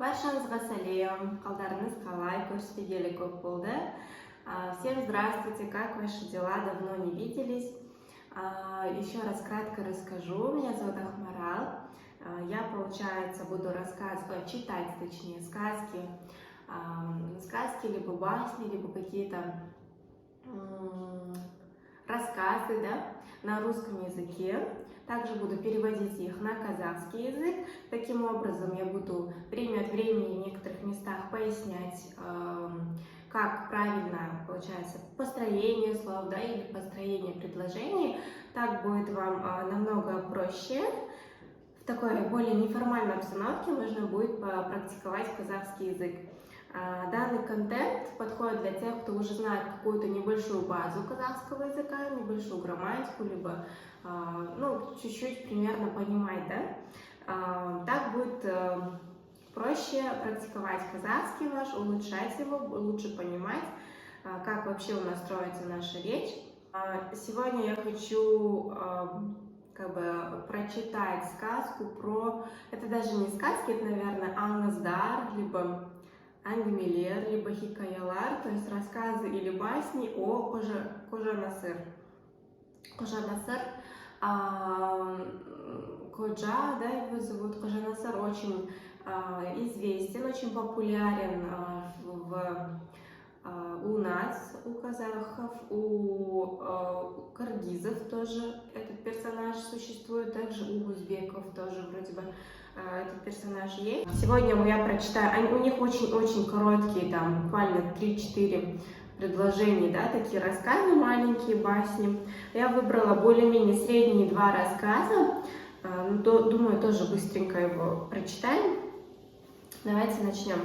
Баршаңызға сәлем, қалдарыңыз қалай, көріспегелі көп болды. Всем здравствуйте, как ваши дела, давно не виделись. Еще раз кратко расскажу, меня зовут Ахмарал. Я, получается, буду читать, точнее, сказки, либо басни, либо какие-то рассказы, да, на русском языке. Также буду переводить их на казахский язык. Таким образом, я буду время от времени в некоторых местах пояснять, как правильно, получается, построение слов, да, или построение предложений. Так будет вам намного проще. В такой более неформальной обстановке можно будет практиковать казахский язык. Данный контент подходит для тех, кто уже знает какую-то небольшую базу казахского языка, небольшую грамматику, либо чуть-чуть примерно понимать, да? Так будет проще практиковать казахский ваш, улучшать его, лучше понимать, как вообще у нас строится наша речь. Сегодня я хочу прочитать сказку про... Это даже не сказки, это, наверное, аңыздар, либо ангмелер, либо хикаялар, то есть рассказы или басни о Қожа Насыр. Қожа Насыр, Коджа, да, его зовут. Қожа Насыр очень известен, очень популярен у нас, у казахов, у киргизов тоже этот персонаж существует, также у узбеков тоже вроде бы этот персонаж есть. Сегодня я прочитаю, у них очень-очень короткие, там буквально 3-4 предложений, да, такие рассказы, маленькие басни. Я выбрала более-менее средние 2 рассказа, думаю, тоже быстренько его прочитаем. Давайте начнем.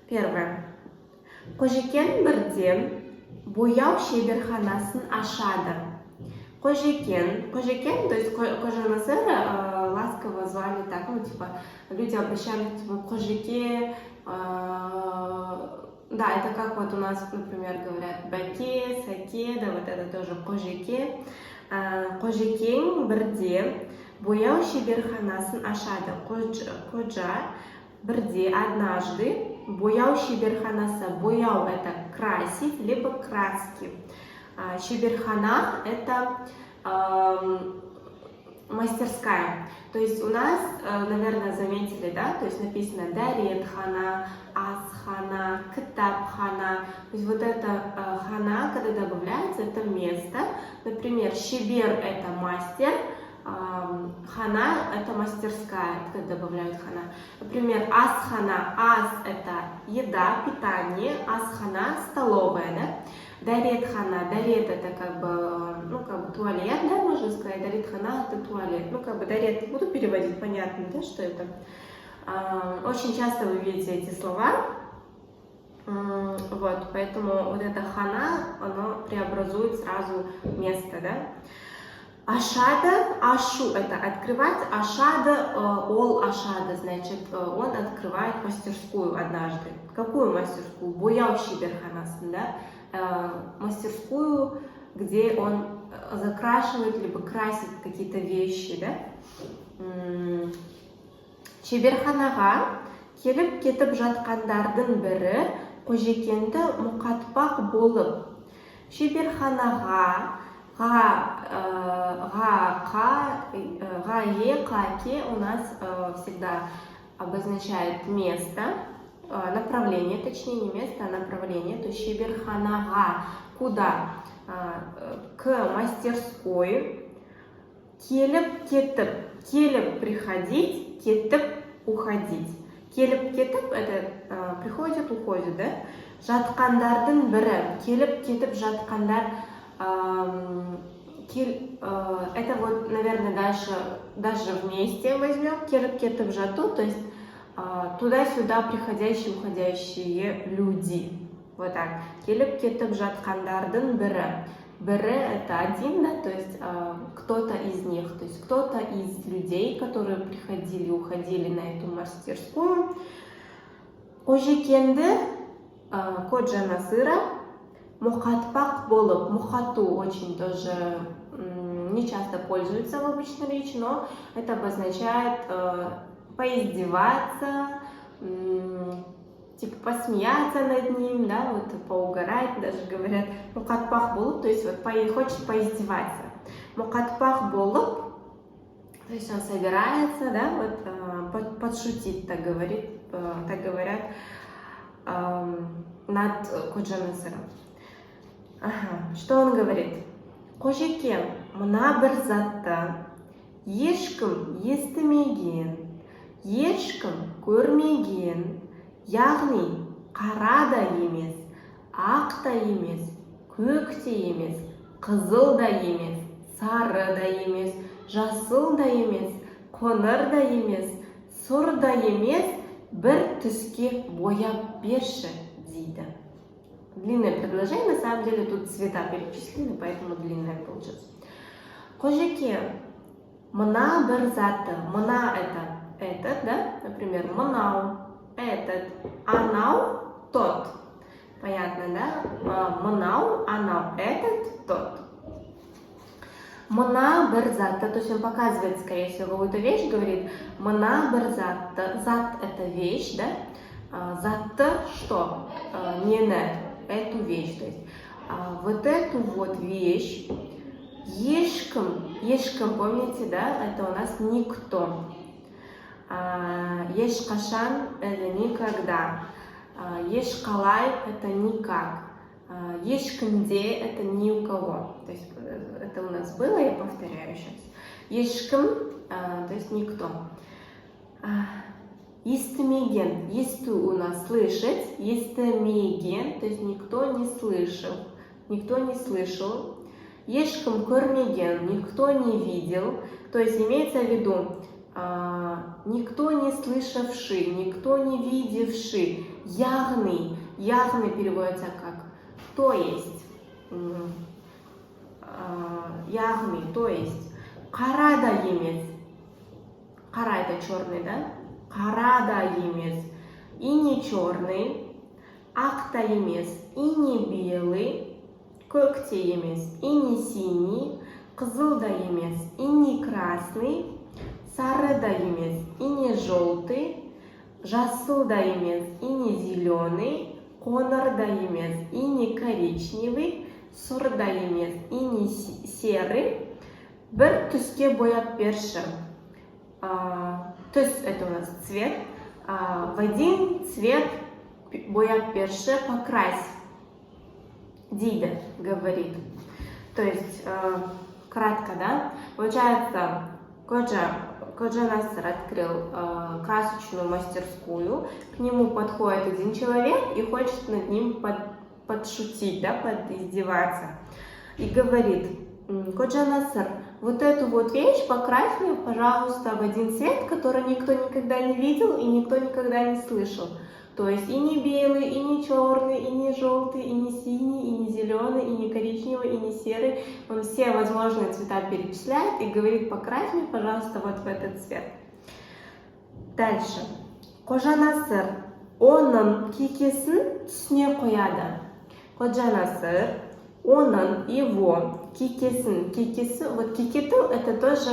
Первое. Қожекен бірде бояу шеберханасын ашады. Қожекен, то есть Қожа Насыра ласково звали так, люди обращались к Қожеке, да, это как вот у нас, например, говорят бәке, сәке, да, вот это тоже Қожеке. Қожекен бірде бояу шеберханасын ашады. Қожа бірде однажды бояу шеберханасы. Бояу это красить, либо краски. Шеберхана это мастерская. То есть у нас, наверное, заметили, да, то есть написано даретхана, асхана, китабхана. То есть вот это хана, когда добавляется, это место. Например, шебер это мастер, хана это мастерская, когда добавляют хана. Например, асхана, ас это еда, питание, асхана столовая, да. Даретхана, дарет это как бы туалет, да, можно сказать, даретхана это туалет. Дарет буду переводить, понятно, да, что это. Очень часто вы видите эти слова, вот, поэтому вот это хана, оно преобразует сразу место, да. Ашада, ашу это открывать, ашада, ол ашада, значит, он открывает мастерскую однажды. Какую мастерскую? Бояу шеберханасын, да. Мастерскую, где он закрашивает либо красит какие-то вещи, да. Шеберханаға келіп кетіп жатқандардың бірі Қожекенді мұқатпақ болып. Шеберханаға қа-ке у нас всегда обозначает место, направление, точнее не место, а направление. То есть шеберханаға куда? К мастерской. Келіп кетіп, келіп приходить, кетіп уходить. Келіп кетіп это приходит, уходит, да? Жатқандардың бірі, келіп кетіп жатқандар. Это вот, наверное, даже вместе возьмем. Келіп кетіп жату, то есть туда-сюда приходящие, уходящие люди. Вот так. Келіп кетіп жатқандардың бірі. Бірі это один, да, то есть кто-то из них, то есть кто-то из людей, которые приходили, уходили на эту мастерскую. Қожекенді, Қожа Насыра, мұқатпақ болып. Мұқату очень тоже не часто пользуется в обычной речи, но это обозначает поиздеваться, типа посмеяться над ним, да, вот поугарать, даже говорят, мукатпах болып, то есть вот хочет поиздеваться. Мукатпах болып, то есть он собирается, да, вот подшутить, так говорят над Ходжа Насыром. Ага, что он говорит? Қожеке, мына бір затты ешкім естімеген, ешкім көрмеген, яғни қара да емес, ақ та емес, көк те емес, қызыл да емес, сары да емес, жасыл да емес, қоңыр да емес, сұр да емес, бір түске бояп берші дейді. Длинное предложение, на самом деле тут цвета перечислены, поэтому длинное получилось. Қожеке, мына бір затты, мына это этот, да, например, мынау, этот, анау, тот. Понятно, да? Мынау, анау, этот, тот. Мына бір затты, то есть он показывает, скорее всего, какую-то вещь, говорит, мына бір затты, зат это вещь, да? Затты что? Нені, эту вещь, то есть вот эту вот вещь, ешкім, помните, да, это у нас никто. Ешқашан это никогда, ешқалай это никак, ешкімде это ни у кого. То есть это у нас было, я повторяю сейчас. Ешкім, то есть никто. Естімеген, есту у нас слышать, естімеген, то есть никто не слышал, никто не слышал. Ешкім көрмеген, никто не видел, то есть имеется в виду никто не слышавший, никто не видевший. Яғни, яғни переводится как то есть. Яғни, то есть. Қара да емес. Қара это черный, да? Қара да емес. И не черный. Ақ та емес. И не белый. Көк те емес. И не синий. Қызыл да емес. И не красный. Сары да емес. И не желтый. Жасыл да емес. И не зеленый. Қоңыр да емес. И не коричневый. Сұр да емес. И не серый. Бір түске бояп берші. Түс это у нас цвет. В один цвет бояп берші, покрась. Дейді, говорит. То есть, кратко, да? Получается, Ходжа Насыр открыл красочную мастерскую. К нему подходит один человек и хочет над ним подшутить, да, подиздеваться. И говорит: Ходжа Насыр, вот эту вот вещь покрась мне, пожалуйста, в один цвет, который никто никогда не видел и никто никогда не слышал. То есть и не белый, и не черный, и не желтый, и не синий, и не зеленый, и не коричневый, и не серый. Он все возможные цвета перечисляет и говорит: покрась мне, пожалуйста, вот в этот цвет. Дальше. Ходжа Насыр оның кекесін түсіне қояды. Ходжа Насыр оның, его, кекесі, вот кекету это тоже,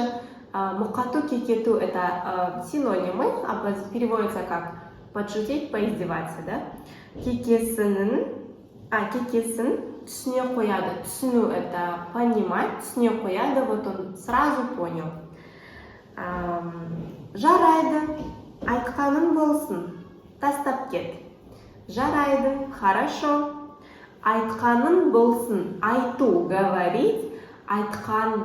мукату, кекету это синонимы, переводится как подшутить, поиздеваться, да? Кекесін түсіне қояды. Түсіну это понимать, түсіне қояды, вот он сразу понял. Жарайды, айтқаның болсын, тастап кет. Жарайды, хорошо. Айтқаның болсын, айту, говорить. Айтқан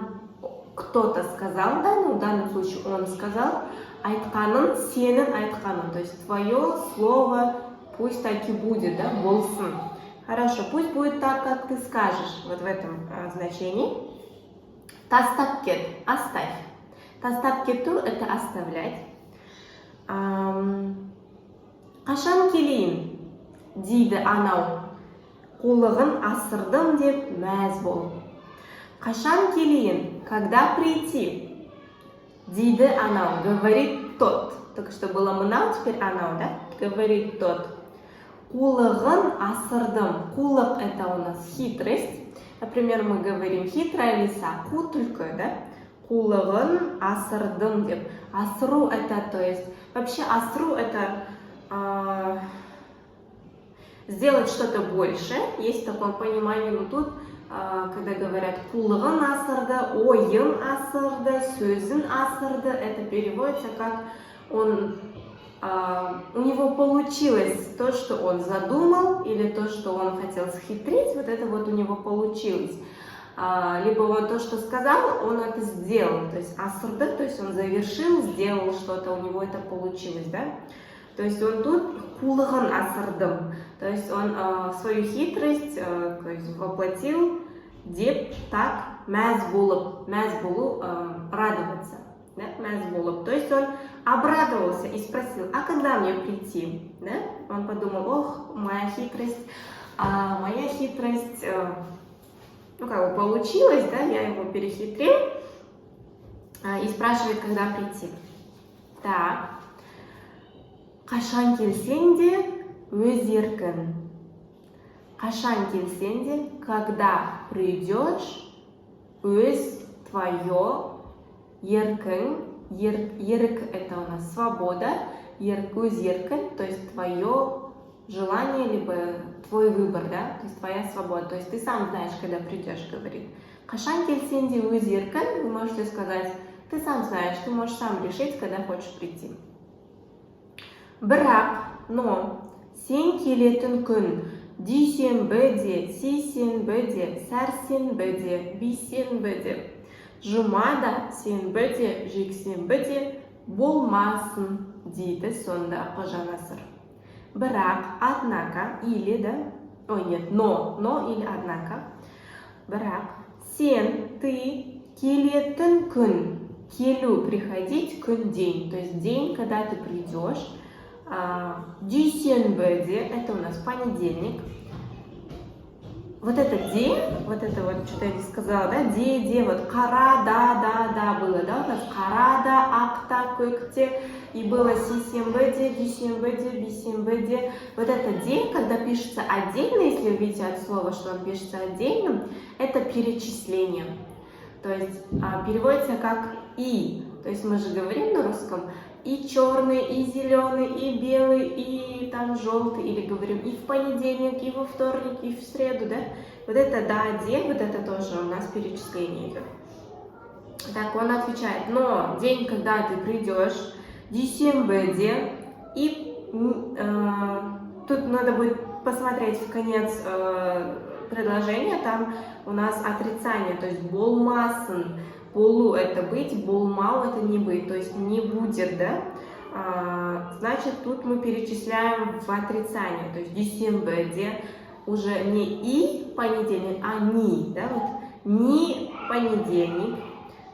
кто-то сказал, да, ну в данном случае он сказал. Айтқаның, сенің айтқаның, то есть твое слово пусть так и будет, да, болсын. Хорошо, пусть будет так, как ты скажешь, вот в этом значении. Тастап кет, оставь. Тастап кету это оставлять. Қашан келейін, дейді анау. Қулығын асырдым деп мәз бол. Қашан келейін, когда прийти, дейді анау, говорит тот. Только что было мынау, теперь анау, да? Говорит тот. Қулығын асырдым. Қулық это у нас хитрость. Например, мы говорим хитрая лиса, ку только, да? Кулыгын асырдым деп. Асыру это, то есть, вообще асыру это сделать что-то больше. Есть такое понимание, но тут, когда говорят кулыгын асырды, ойын асырды, сөзін асырды, это переводится как он, у него получилось то, что он задумал, или то, что он хотел схитрить, вот это вот у него получилось. Либо он то, что сказал, он это сделал, то есть асырды, то есть он завершил, сделал что-то, у него это получилось, да? То есть он тут кулыгын асырдым, то есть он свою хитрость то есть воплотил, деп, так, мәз болу, радоваться, да? Мәз болып, то есть он обрадовался и спросил, а когда мне прийти, да? Он подумал, ох, моя хитрость, ну как бы получилось, да, я его перехитрил, и спрашивает, когда прийти. Так. Қашан келсең де өз еркің. Қашан келсең де, когда придешь, өз твое еркің. Ерк это у нас свобода, өз еркің, то есть твое желание, либо твой выбор, да, то есть твоя свобода, то есть ты сам знаешь, когда придешь, говорит. Қашан келсең де өз еркің, вы можете сказать, ты сам знаешь, ты можешь сам решить, когда хочешь прийти. Бірақ, но, сен келетін күн, дүйсенбіде, сейсенбіде, сәрсенбіде, бейсенбіде, жұмада, сенбіде, жексенбіде болмасын, дейді сонда Қожа Насыр. Бірақ, однако, или, да, ой, нет, но или однако, бірақ, сен, ты, келетін күн, келу, приходить, күн, день, то есть день, когда ты придешь, дүйсенбіде, это у нас понедельник. Вот этот день, вот это вот, что-то я не сказала, да, де, вот қара, да было, да, у нас қарада, ақта, көкте, и было сейсенбіде, дүйсенбіде, бейсенбіде. Вот этот день, когда пишется отдельно, если вы видите от слова, что он пишется отдельным, это перечисление. То есть переводится как «и». То есть мы же говорим на русском и черный, и зеленый, и белый, и там желтый, или говорим и в понедельник, и во вторник, и в среду, да? Вот это да, день, вот это тоже у нас перечисление идет. Так, он отвечает, но день, когда ты придешь, дүйсенбіде, и тут надо будет посмотреть в конец предложения, там у нас отрицание, то есть болмасын. Болу это быть, болмау это не быть, то есть не будет, да? Значит, тут мы перечисляем в отрицание, то есть дүйсенбіде уже не и понедельник, а ни, да? Вот не понедельник,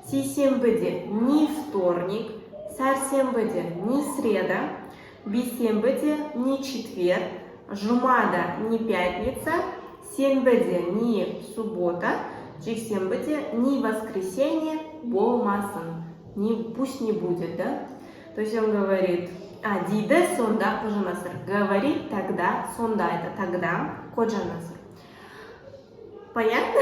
сейсенбіде не вторник, сәрсенбіде не среда, бейсенбіде не четверг, жұмада не пятница, сенбіде не суббота, жексенбіде не воскресенье, болмасын, пусть не будет, да? То есть он говорит, дейді сонда Қожа Насыр, говорит тогда, сонда это тогда, Қожа Насыр. Понятно?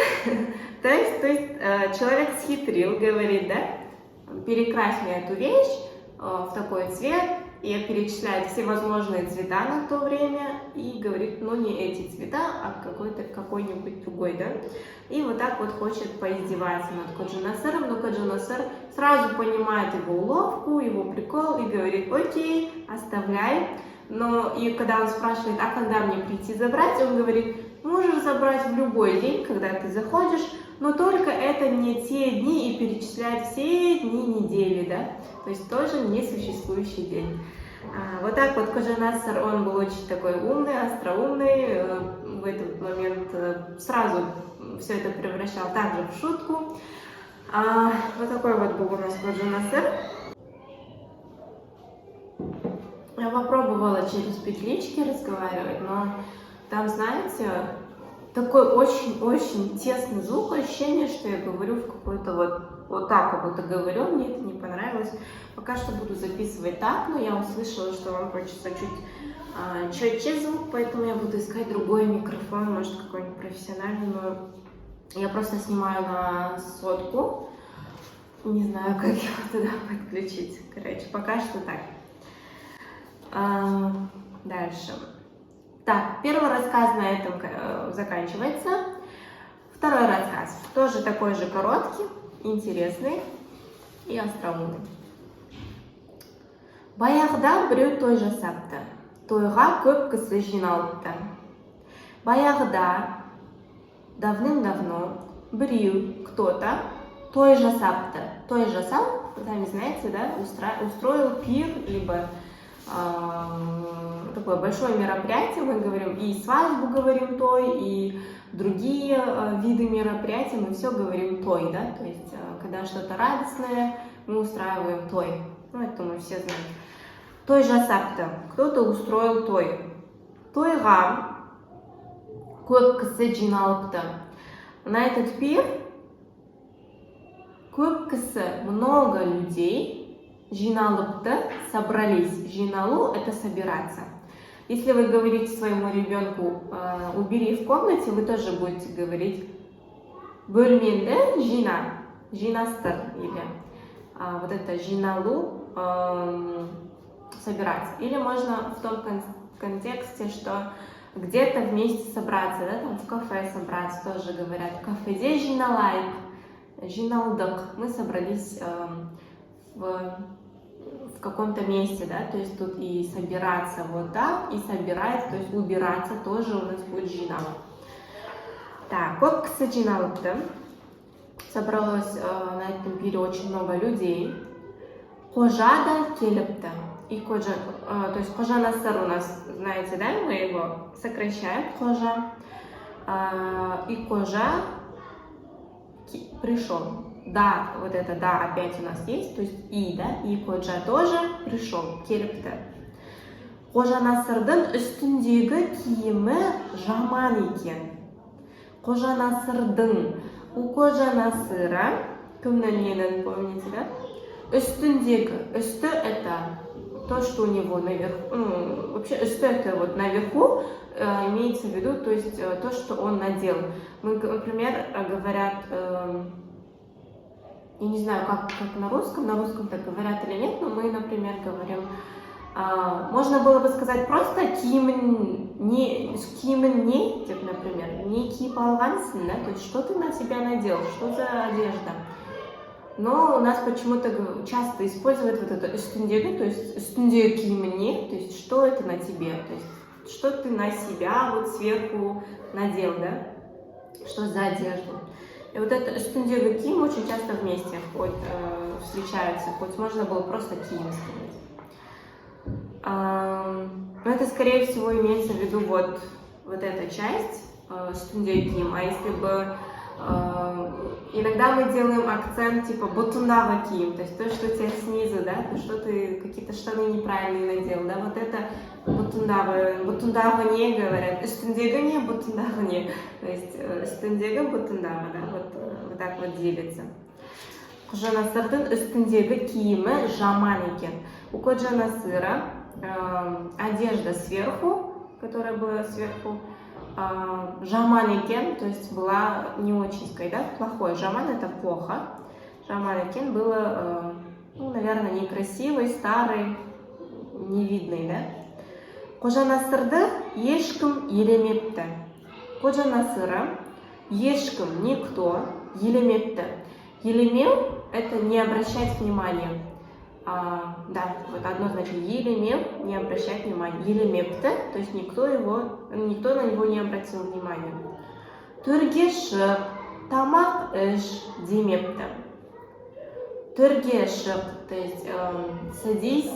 То есть человек схитрил, говорит, да, перекрась мне эту вещь в такой цвет, и перечисляет все возможные цвета на то время и говорит, ну не эти цвета, а какой-нибудь другой, да. И вот так вот хочет поиздеваться над Қожа Насыром, но Қожа Насыр сразу понимает его уловку, его прикол и говорит, окей, оставляй. Но и когда он спрашивает, а когда мне прийти забрать, он говорит, можешь забрать в любой день, когда ты заходишь, но только это не те дни, и перечисляет все дни недели, да, то есть тоже несуществующий день. Вот так вот Қожа Насыр, он был очень такой умный, остроумный, в этот момент сразу все это превращал также в шутку. Вот такой вот был у нас Қожа Насыр. Я попробовала через петлички разговаривать, но там, знаете, такой очень-очень тесный звук, ощущение, что я говорю в какой-то вот так как будто говорю, мне это не понравилось. Пока что буду записывать так, но я услышала, что вам хочется чуть четче звук, поэтому я буду искать другой микрофон, может какой-нибудь профессиональный, но я просто снимаю на сотку. Не знаю, как его туда подключить. Короче, пока что так. Дальше. Так, первый рассказ на этом заканчивается. Второй рассказ. Тоже такой же короткий, интересный и остроумный. Баяғыда біреу той жасапты. Тойға көп кісі жиналыпты. Баяғыда, давным-давно, біреу, кто-то, той жасапты. Той жасап, сами знаете, да, устроил пир, либо такое большое мероприятие, мы говорим и свадьбу говорим той, и другие виды мероприятий, мы все говорим той, да, то есть когда что-то радостное, мы устраиваем той, ну это мы все знаем. Той жасапты, кто-то устроил той. Тойға көп кісі жиналыпты. На этот пир көп кісі, много людей, жиналыпты, собрались. Жиналу – это собираться. Если вы говорите своему ребенку «убери в комнате», вы тоже будете говорить «бөлменді жина», «жинастыр» или вот это «жиналу» собираться. Или можно в том контексте, что где-то вместе собраться, да, там в кафе собраться, тоже говорят «кафеде жиналайк», «жиналдық». Мы собрались в каком-то месте, да, то есть тут и собираться вот так, и собирать, то есть убираться тоже у нас будет жинал. Так, көп кісі жиналыпты. Собралось на этом пире очень много людей. Қожа да келіпті. И Қожа, то есть Қожа Насыр у нас, знаете, да, мы его сокращаем, Қожа. И Қожа пришел. Да, вот это да опять у нас есть, то есть и, да, и Қожа тоже пришел, келіпті. Қожа Насырдың үстіндегі киімі жаман екен. Қожа Насырдың, у Қожа Насыра, кімнің ненің, помните, да? Үстіндегі, үсті это то, что у него наверху, ну, вообще үсті это вот наверху, имеется в виду, то есть то, что он надел. Мы, например, говорят, я не знаю, как на русском так говорят или нет, но мы, например, говорим, можно было бы сказать просто киімін не, например, не киіп алғансың, да, то есть что ты на себя надел, что за одежда. Но у нас почему-то часто используют вот это үстіндегі, то есть үстіндегі киіміне, то есть что это на тебе, то есть что ты на себя вот сверху надел, да, что за одежду. И вот это үстіндегі киім очень часто вместе встречаются, хоть можно было просто киім сказать. Но это, скорее всего, имеется в виду вот эта часть, үстіндегі киім, а если бы иногда мы делаем акцент типа ботундағы киім, то есть то, что у тебя снизу, да, то, что ты какие-то штаны неправильные надел, да, вот это ботундағы не говорят, үстіндегі не, ботундағы не, то есть үстіндегі ботундағы, да, вот так вот делится. Қожа Насырдың үстіндегі киімі жаман екен. У Қожа Насыра одежда сверху, которая была сверху, жаман екен, то есть была не очень, да, плохой. Жаман это плохо. Жаман екен было, ну, наверное, некрасивый, старый, невидный, да. Қожа Насырды ешкім елемепті. Қожа Насыра ешкім, никто, елемепті. Елемеу это не обращать внимания. Да, вот одно значит елемев, не обращать внимания. Елемепті, то есть никто на него не обратил внимания. Төрге шық, тамақ іш демепті. Төрге шық, то есть садись.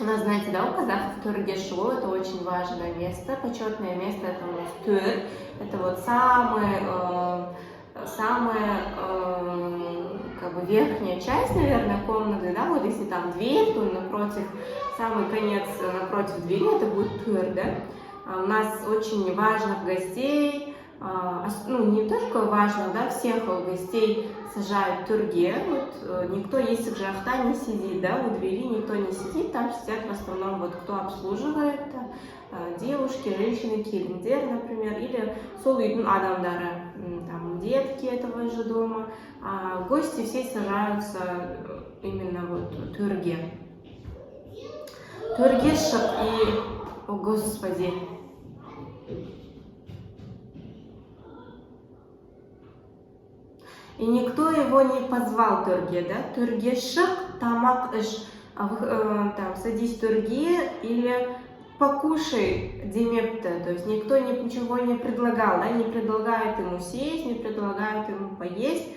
У нас, знаете, да, у казахов төрге шығу, это очень важное место, почетное место, это у нас төр, это вот самая как бы верхняя часть, наверное, комнаты, да, вот если там дверь, то напротив, самый конец напротив двери, это будет төр, да. У нас очень важных гостей, ну, не только важных, да, всех гостей сажают в түрге, вот никто, если в жахта не сидит, да, у двери никто не сидит, там сидят в основном вот кто обслуживает, девушки, женщины, келиндер, например, или сол үйдің адамдары, там, детки этого же дома, а гости все сажаются именно вот төрге. Төрге шық и... О, Господи! И никто его не позвал төрге, да? Төрге шық, тамақ іш. Там, садись төрге или покушай демепта. То есть никто ничего не предлагал, да? Не предлагает ему сесть, не предлагает ему поесть.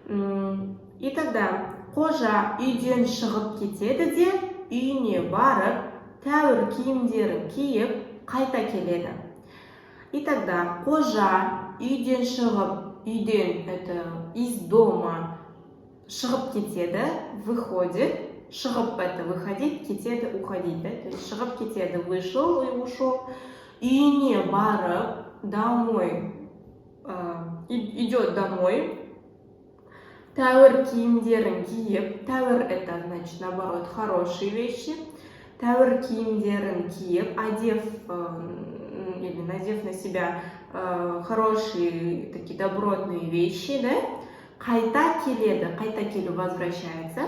И тогда қожа үйден шығып кетеді де, үйіне барып, тәуір киімдерін киіп, қайта келеді. И тогда қожа үйден шығып, үйден, это из дома, шығып кетеді, выходит, шығып это выходить, кетеді, уходить, да? То есть шығып кетеді, вышел и ушел, үйіне барып, домой, идет домой, тәуір киімдерін киіп, тәуір это значит наоборот хорошие вещи, тәуір киімдерін киіп, одев или надев на себя хорошие такие добротные вещи, да? Қайта келеді, қайта келу возвращается,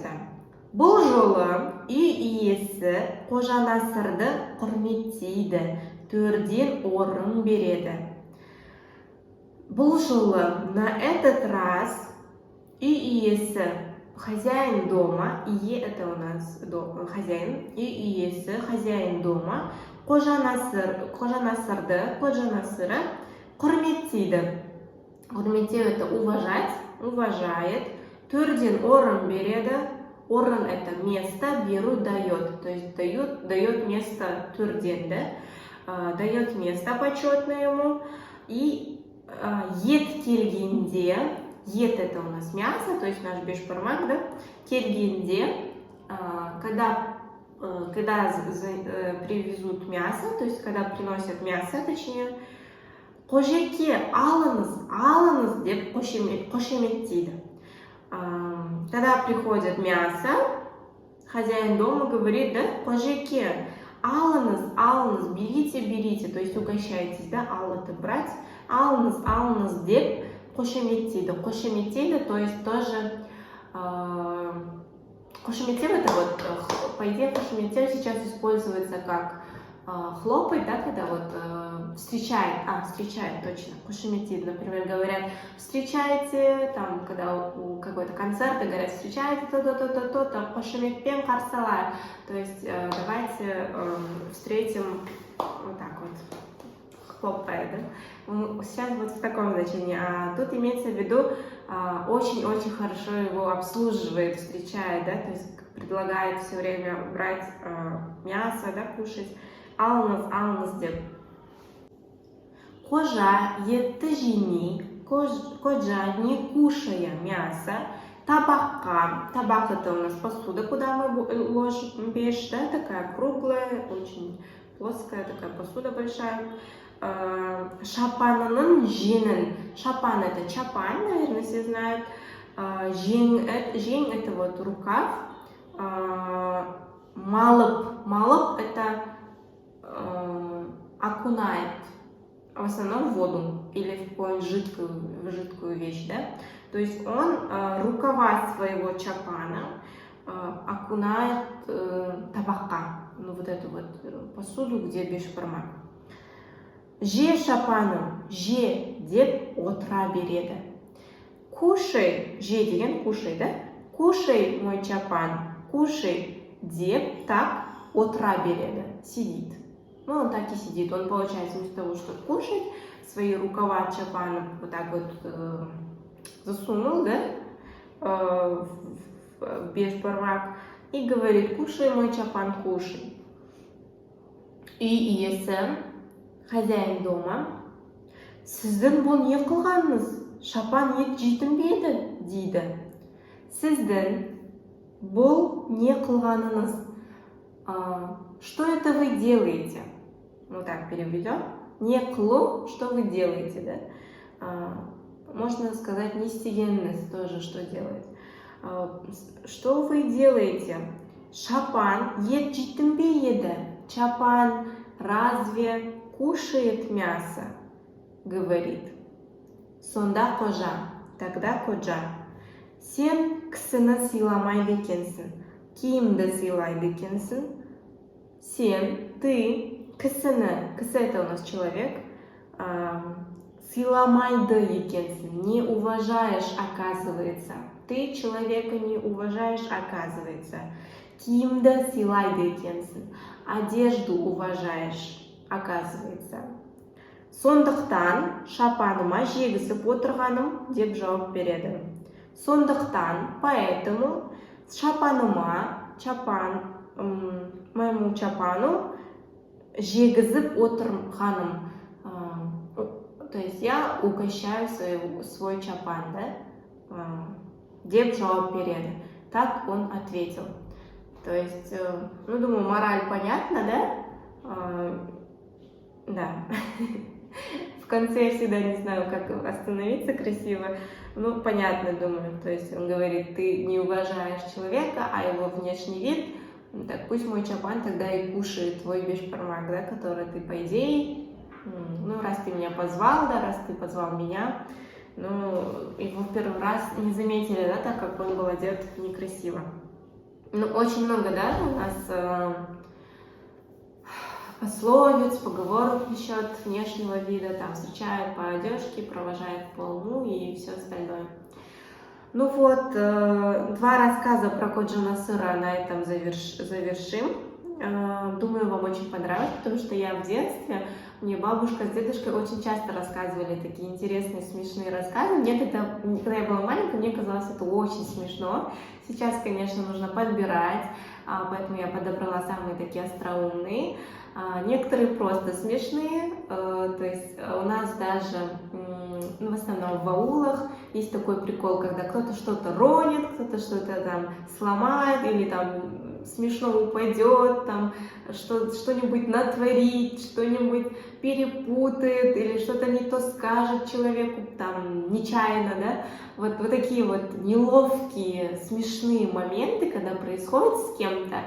да. Бұл жолы үй иесі қожанасырды құрметтейді, төрден орын береді. Бұл жолы на этот раз үй иесі, хозяин дома, ие это у нас хозяин, үй иесі, хозяин дома, қожанасыры құрметтейді. Құрметтеу это уважать, уважает. Төрден орын береді. Орын это место, беру дает. То есть дает место төрден, да? Дает место почетное ему. И ет келгенде, ет это у нас мясо, то есть наш бешбармак, да? Келгенде, когда привезут мясо, то есть когда приносят мясо, точнее, қожеке алыңыз деп қошеметтейді. Когда приходит мясо, хозяин дома говорит, да, қожеке алыңыз, берите, то есть угощайтесь, да, ал это брать, алыңыз деп қошеметтейді, то есть тоже қошеметтеу это вот, по идее, қошеметтеу сейчас используется как хлопать, да, когда вот встречает, точно, қошеметтейді, например, говорят, встречайте, там, когда у какой-то концерта говорят, встречайте то-то, қошеметпен қарсы алайық, то есть давайте встретим вот так вот, хлопая, да, сейчас вот в таком значении, а тут имеется в виду, очень-очень хорошо его обслуживает, встречает, да, то есть предлагает все время брать мясо, да, кушать, алыңыз деп. Қожа етті жемей, қожа не кушая мясо, табаққа, табақ это у нас посуда, куда мы ложим печь, да, такая круглая, очень плоская такая посуда большая. Шапанының жеңін, шапан это чапан, наверное, все знают, жең это вот рукав, малып это окунает в основном в воду или в какую-нибудь жидкую вещь, да? То есть он рукава своего чапана окунает табаққа, ну вот эту вот посуду, где бешбармак. Же шапаным, же деп отыра береді. Кушай, же деген кушай, да? Кушай, мой чапан, кушай деп так отыра береді, сидит. Ну, он так и сидит. Он, получается, вместо того, чтобы кушать, свои рукава чапана вот так вот засунул, да, в бешбармак и говорит, кушай, мой чапан, кушай. Үй иесі, хозяин дома, сіздің бұл не қылғаныңыз? Шапан ет жейтін бе еді? дейді. Сіздің бұл не қылғаныңыз? Что это вы делаете? Вот так переведем. Не қылу, что вы делаете, да? Можно сказать не істегеніңіз тоже, что делать. Что вы делаете? Шапан ет жейтін бе еді? Чапан разве кушает мясо? говорит. Сонда кожа, тогда коджа. Сен кісіні сыйламайды екенсің. Кимді сыйлайды екенсің? Сен, ты, кісіні, кісі это у нас человек, сыйламайды екенсің, не уважаешь, оказывается. Ты человека не уважаешь, оказывается. Кимді сыйлайды екенсің, одежду уважаешь, оказывается. Сондықтан шапаныма жегізіп отырғаным деп жауап береді. Сондықтан, поэтому шапаныма, моему чапану жегізіп отырғаным. То есть я угощаю свой чапан, да? Деп жауап береді. Так он ответил. То есть, ну, думаю, мораль понятна, да? Да. В конце я всегда не знаю, как остановиться красиво. Ну, понятно, думаю. То есть он говорит, ты не уважаешь человека, а его внешний вид. Так пусть мой чапан тогда и кушает твой бешпармак, да, который ты, по идее, ну, раз ты меня позвал, да, раз ты позвал меня, ну, его в первый раз не заметили, да, так как он был одет некрасиво. Ну, очень много, да, у нас пословиц, поговорок насчет внешнего вида, там, встречают по одежке, провожают по луну и все остальное. Ну вот, два рассказа про Коджа Насыра на этом завершим. Думаю, вам очень понравилось, потому что я в детстве, мне бабушка с дедушкой очень часто рассказывали такие интересные, смешные рассказы. Мне когда я была маленькая, мне казалось это очень смешно. Сейчас, конечно, нужно подбирать, поэтому я подобрала самые такие остроумные. Некоторые просто смешные, то есть у нас даже, ну, в основном в аулах есть такой прикол, когда кто-то что-то ронит, кто-то что-то там сломает или там смешно упадет, там что-нибудь натворит, что-нибудь перепутает или что-то не то скажет человеку там нечаянно, да, вот такие вот неловкие, смешные моменты, когда происходит с кем-то.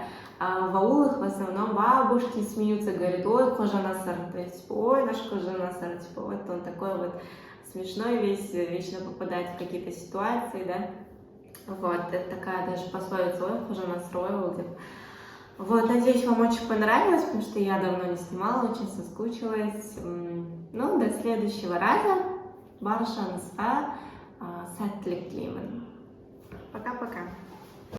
А в аулах в основном бабушки смеются, говорят, ой, Коджа Насыр, то есть, ой, наш Коджа Насыр, типа, вот он такой вот смешной весь, вечно попадает в какие-то ситуации, да, вот, это такая даже пословица, ой, Коджа Насыр, ой, Волдев. Вот, надеюсь, вам очень понравилось, потому что я давно не снимала, очень соскучилась. Ну, до следующего раза. Баршанызға сәттілік тілеймін. Пока-пока.